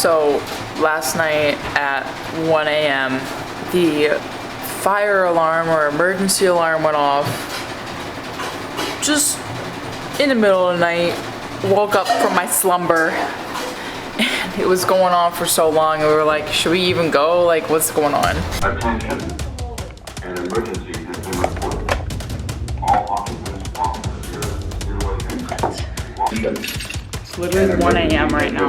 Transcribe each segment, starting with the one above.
So last night at 1 a.m. the fire alarm or emergency alarm went off. Just in the middle of the night, woke up from my slumber, and it was going on for so long, and we were like, should we even go? Like, what's going on? Attention, an emergency has been reported. All occupants It's literally 1 a.m. right now.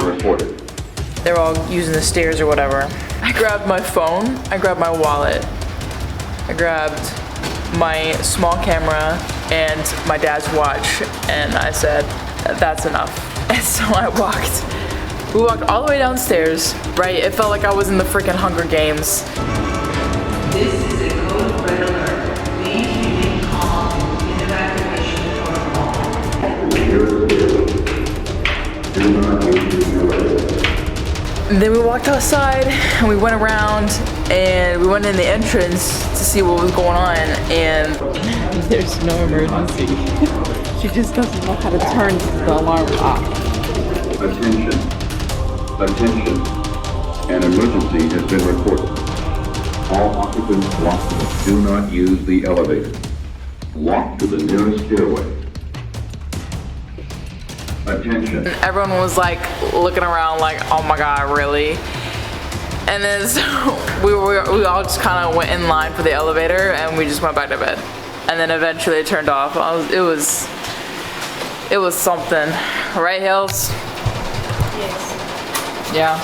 They're all using the stairs or whatever. I grabbed my phone, I grabbed my wallet, I grabbed my small camera and my dad's watch, and I said, that's enough. And so we walked all the way downstairs, right? It felt like I was in the freaking Hunger Games. This is a code red alert. Please remain calm in evacuation protocol. And then we walked outside and we went around and we went in the entrance to see what was going on, and there's no emergency. She just doesn't know how to turn the alarm off. Attention, attention, an emergency has been reported. All occupants do not use the elevator. Walk to the nearest stairway. Attention. Everyone was like looking around like, oh my god, really? And then so we all just kind of went in line for the elevator and we just went back to bed. And then eventually it turned off. It was something. Right, Hills? Yes. Yeah.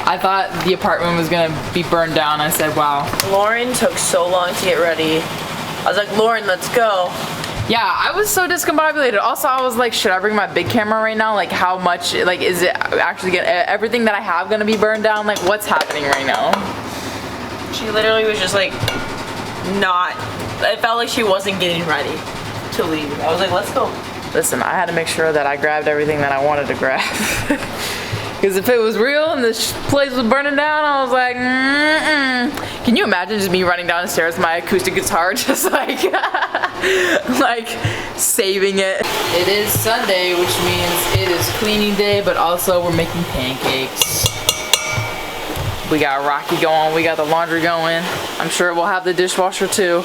I thought the apartment was gonna be burned down. I said, wow. Lauren took so long to get ready. I was like, Lauren, let's go. Yeah, I was so discombobulated. Also, I was like, should I bring my big camera right now? Like, how much, like, is it actually everything that I have gonna be burned down? Like, what's happening right now? She literally was just like, it felt like she wasn't getting ready to leave. I was like, let's go. Listen, I had to make sure that I grabbed everything that I wanted to grab. Because if it was real and this place was burning down, I was like, Can you imagine just me running down the stairs with my acoustic guitar, just like, like saving it? It is Sunday, which means it is cleaning day, but also we're making pancakes. We got Rocky going, we got the laundry going. I'm sure we'll have the dishwasher too.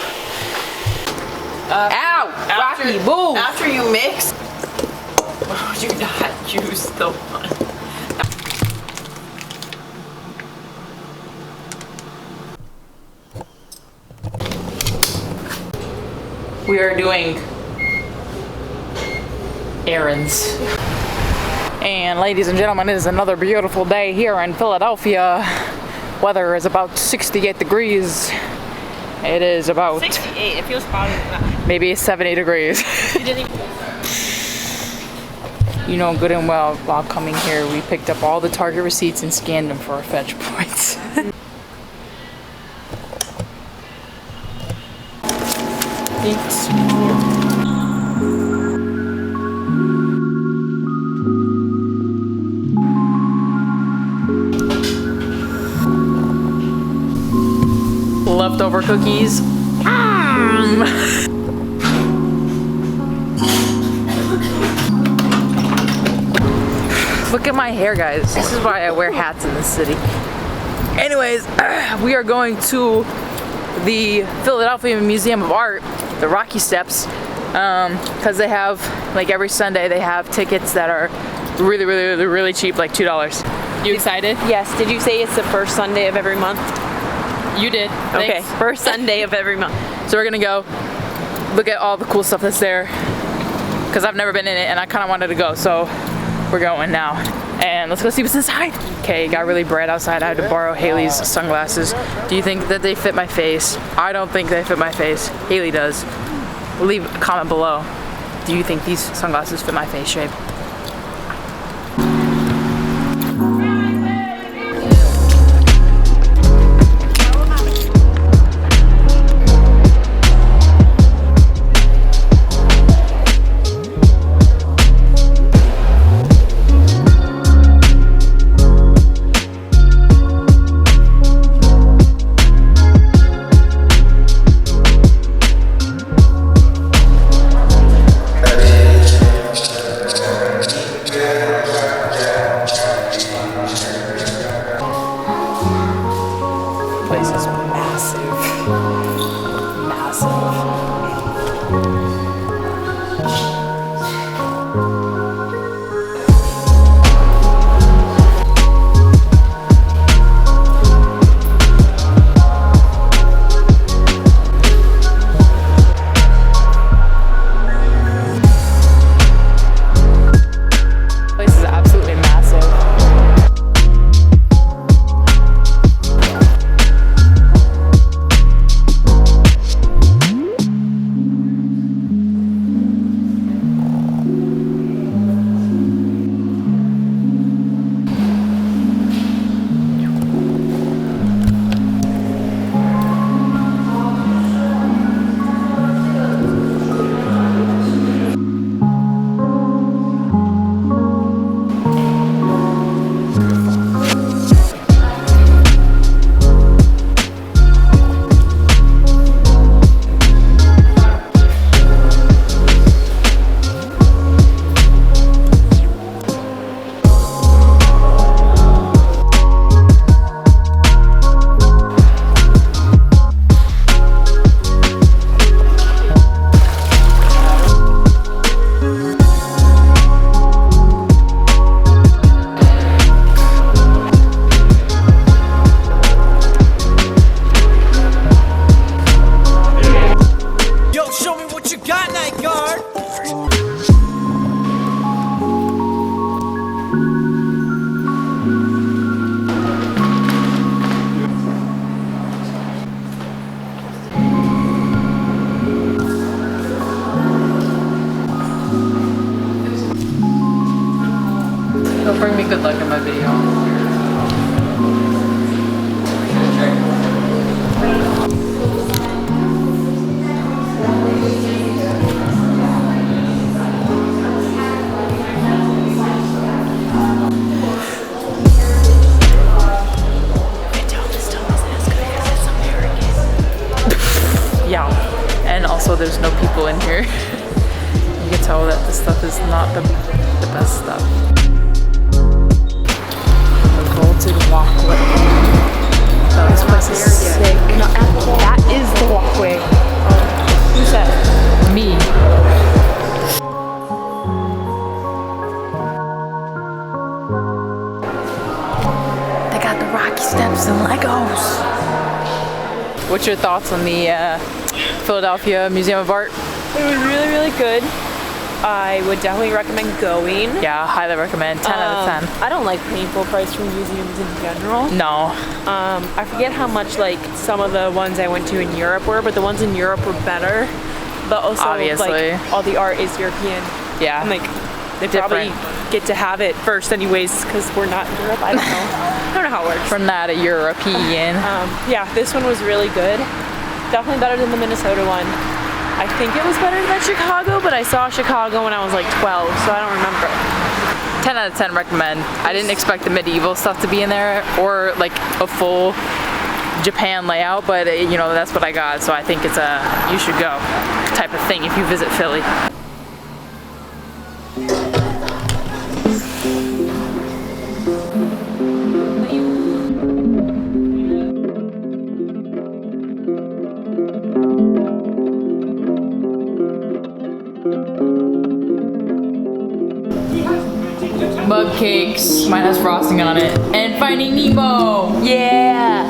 Ow! Rocky, move! After you mix, why would you not use the one? We are doing errands. And ladies and gentlemen, it is another beautiful day here in Philadelphia. Weather is about 68 degrees. It is about 68, it feels probably maybe 70 degrees. You know good and well, while coming here, we picked up all the Target receipts and scanned them for our fetch points. Thanks. Leftover cookies. Look at my hair, guys. This is why I wear hats in this city. Anyways, we are going to the Philadelphia Museum of Art, the Rocky Steps, because they have, like, every Sunday they have tickets that are really cheap, like $2. You excited? Yes. Did you say it's the first Sunday of every month? You did. Okay. Thanks. First Sunday of every month. So we're gonna go look at all the cool stuff that's there, because I've never been in it and I kind of wanted to go, so we're going now. And let's go see what's inside. Okay, it got really bright outside. I had to borrow Haley's sunglasses. Do you think that they fit my face? I don't think they fit my face. Haley does. Leave a comment below. Do you think these sunglasses fit my face shape? me good luck in my video. Yeah, and also there's no people in here. You can tell that this stuff is not the best stuff. The vaulted walkway. Oh, this place is sick. That is the walkway. Who said? Me. They got the rocky steps and Legos. What's your thoughts on the Philadelphia Museum of Art? It was really, really good. I would definitely recommend going. Yeah, highly recommend. 10 out of 10. I don't like paying full price for museums in general. No. I forget how much like some of the ones I went to in Europe were, but the ones in Europe were better. But also, obviously, like, all the art is European. Yeah. And like they probably get to have it first anyways because we're not in Europe. I don't know. I don't know how it works. From that, a European. Yeah, this one was really good. Definitely better than the Minnesota one. I think it was better than Chicago, but I saw Chicago when I was like 12, so I don't remember. 10 out of 10 recommend. I didn't expect the medieval stuff to be in there or like a full Japan layout, but you know, that's what I got, so I think it's a you should go type of thing if you visit Philly. Mug cakes, mine has frosting on it, and Finding Nemo, yeah!